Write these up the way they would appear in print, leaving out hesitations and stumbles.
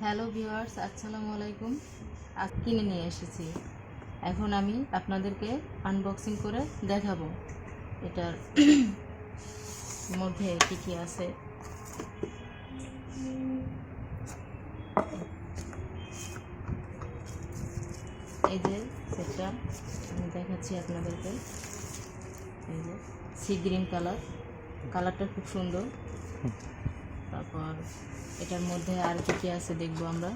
Hello viewers, আসসালামু আলাইকুম। আজ কিনে নিয়ে এসেছি। এখন আমি আপনাদেরকে আনবক্সিং করে দেখাবো এটার মধ্যে কি কি আছে। এই যে সেটটা আমি দেখাচ্ছি আপনাদেরকে। এই যে সি গ্রিন কালারটা খুব সুন্দর। তারপর এটার মধ্যে আর কি কি আছে দেখবো আমরা।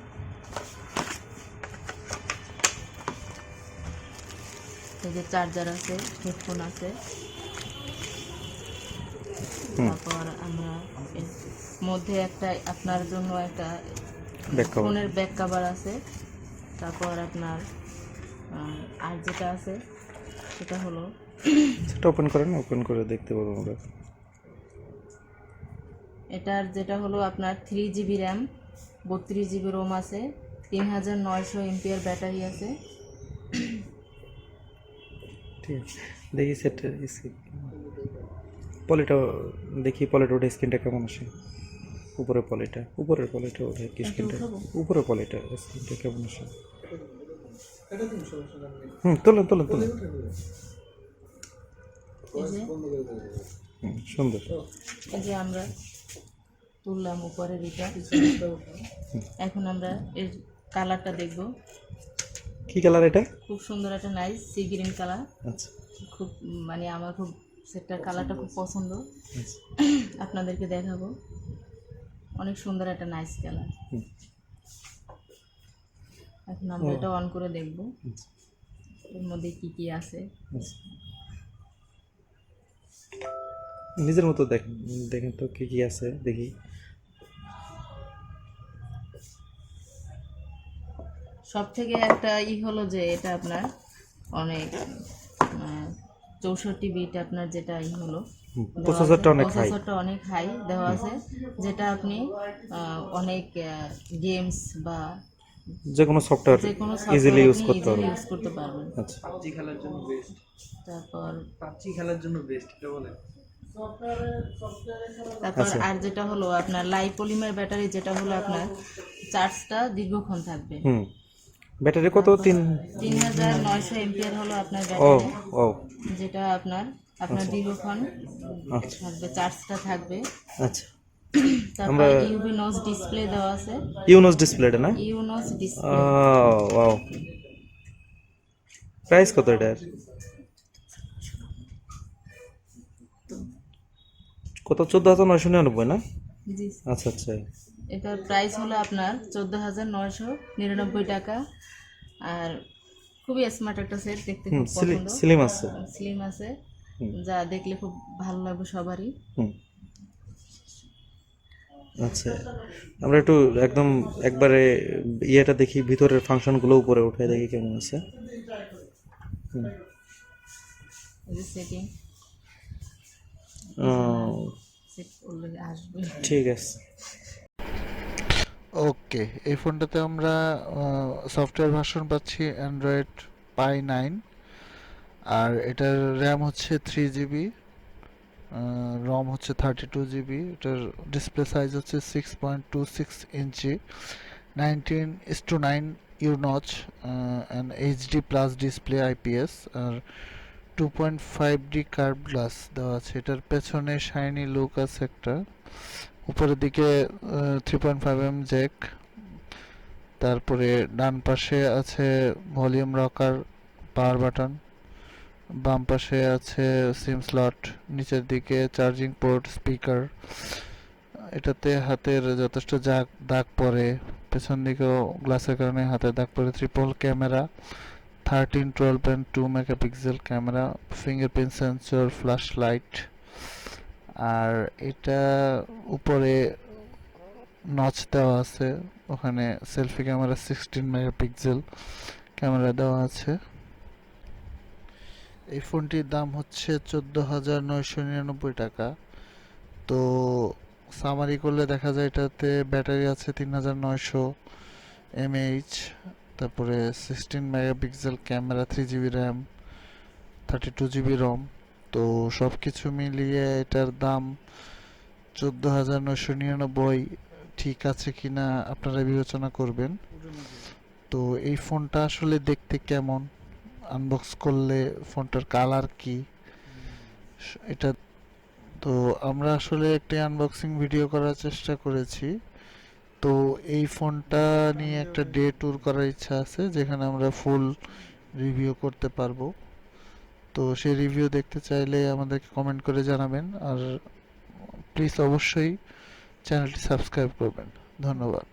এই যে চার্জার আছে, হেডফোন আছে। তারপর আমরা এর মধ্যে একটা আপনার জন্য একটা ফোনের ব্যাক কভার আছে। তারপর আপনার আর যেটা আছে সেটা হলো সেটা ওপেন করে দেখতে পাবো আমরা। এটার যেটা হলো আপনার 3 GB র্যাম, 32 GB রোম আছে, 3900 এমপিআর ব্যাটারি আছে। ঠিক আছে, দেখি সেটা পলিটা দেখি, পলিটা ওঠে স্ক্রিনটা কেমন আসে। উপরের পলিটা ওঠে কি স্ক্রিনটা, উপরের পলিটা স্ক্রিনটা কেমন আসে। তোলেন সুন্দর। এই যে আমরা তুললাম উপরের এটা। এখন আমরা এর কালারটা দেখব। কি কালার এটা? খুব সুন্দর একটা নাইস সি গ্রিন কালার। আচ্ছা, খুব আমার খুব সেটার কালারটা খুব পছন্দ। আপনাদেরকে দেখাবো। অনেক সুন্দর একটা নাইস কালার। এখন আমরা এটা অন করে দেখব এর মধ্যে কি কি আছে। নিজের মতো দেখেন তো কি কি আছে দেখি। সব থেকে একটা হলো যে এটা আপনার অনেক 64 বিট আপনার যেটা হলো প্রসেসরটা অনেক হাই দেওয়া আছে, যেটা আপনি অনেক গেমস বা যে কোনো সফটওয়্যার ইজিলি ইউজ করতে পারবেন। আচ্ছা, পাবজি খেলার জন্য বেস্ট। তারপর পাবজি খেলার জন্য বেস্ট এটা বলে। তারপর আর যেটা হলো আপনার লাইভ পলিমার ব্যাটারি, যেটা হলো আপনার চার্জটা দীর্ঘক্ষণ থাকবে। ব্যাটারি কত? 3900 এমপিআর হলো আপনার ব্যাটারি, যেটা আপনার দীর্ঘক্ষণ থাকবে, চার্জটা থাকবে। আচ্ছা, তারপর ইউভি নোজ ডিসপ্লে দেওয়া আছে। ইউনোস ডিসপ্লেটা না? ইউনোস ডিসপ্লে। ওয়াও, প্রাইস কত এটার? কত? 14,999 না? জি, আচ্ছা আচ্ছা। এটার প্রাইস হলো আপনার 14,999 টাকা। আর খুবই স্মার্ট একটা সেট, দেখতে খুব পছন্দ। স্লিম আছে, যা দেখলে খুব ভালো লাগবে সবারই। আচ্ছা, আমরা একটু একদম একবারে ইয়েটা দেখি, ভিতরের ফাংশনগুলো উপরে উঠে দেখি কেমন আছে। সেটিং আসবে, ঠিক আছে। ওকে, এই ফোনটাতে আমরা সফটওয়্যার ভার্সন পাচ্ছি অ্যান্ড্রয়েড পাই 9, আর এটার র্যাম হচ্ছে 3 GB, রম হচ্ছে 32 GB। এটার ডিসপ্লে সাইজ হচ্ছে 6.26 inch, 19:9 U notch, and HD plus display IPS, আর 2.5D কার্ভ গ্লাস দেওয়া আছে। এটার পেছনে শাইনি লুক আছে একটা, উপরের দিকে 3.5mm জ্যাক, তারপরে ডান পাশে আছে ভলিউম রকার, পাওয়ার বাটন, বাম পাশে আছে সিম স্লট, নিচের দিকে চার্জিং পোর্ট, স্পিকার। এটাতে হাতের যথেষ্ট দাগ পড়ে, পেছন দিকেও গ্লাসের কারণে হাতের দাগ পড়ে। Triple camera, 13-12.2 megapixel camera, fingerprint sensor, flash light. আর এটা উপরে নচ দেওয়া আছে, ওখানে সেলফি ক্যামেরা 16 মেগাপিক্সেল ক্যামেরা দেওয়া আছে। এই ফোনটির দাম হচ্ছে 14,999 টাকা। তো সামারি করলে দেখা যায় এটাতে ব্যাটারি আছে 3900 mAh, তারপরে 16 megapixel camera, 3 GB RAM, 32 GB রম। তো সব কিছু মিলিয়ে এটার দাম 14,999, ঠিক আছে কিনা আপনারা বিবেচনা করবেন। তো এই ফোনটা আসলে দেখতে কেমন, আনবক্স করলে ফোনটার কালার কি, এটা তো আমরা আসলে একটি আনবক্সিং ভিডিও করার চেষ্টা করেছি। তো এই ফোনটা নিয়ে একটা ডে ট্যুর করার ইচ্ছা আছে, যেখানে আমরা ফুল রিভিউ করতে পারবো। তো সেই রিভিউ দেখতে চাইলে আমাদেরকে কমেন্ট করে জানাবেন, আর প্লিজ অবশ্যই চ্যানেলটি সাবস্ক্রাইব করবেন। ধন্যবাদ।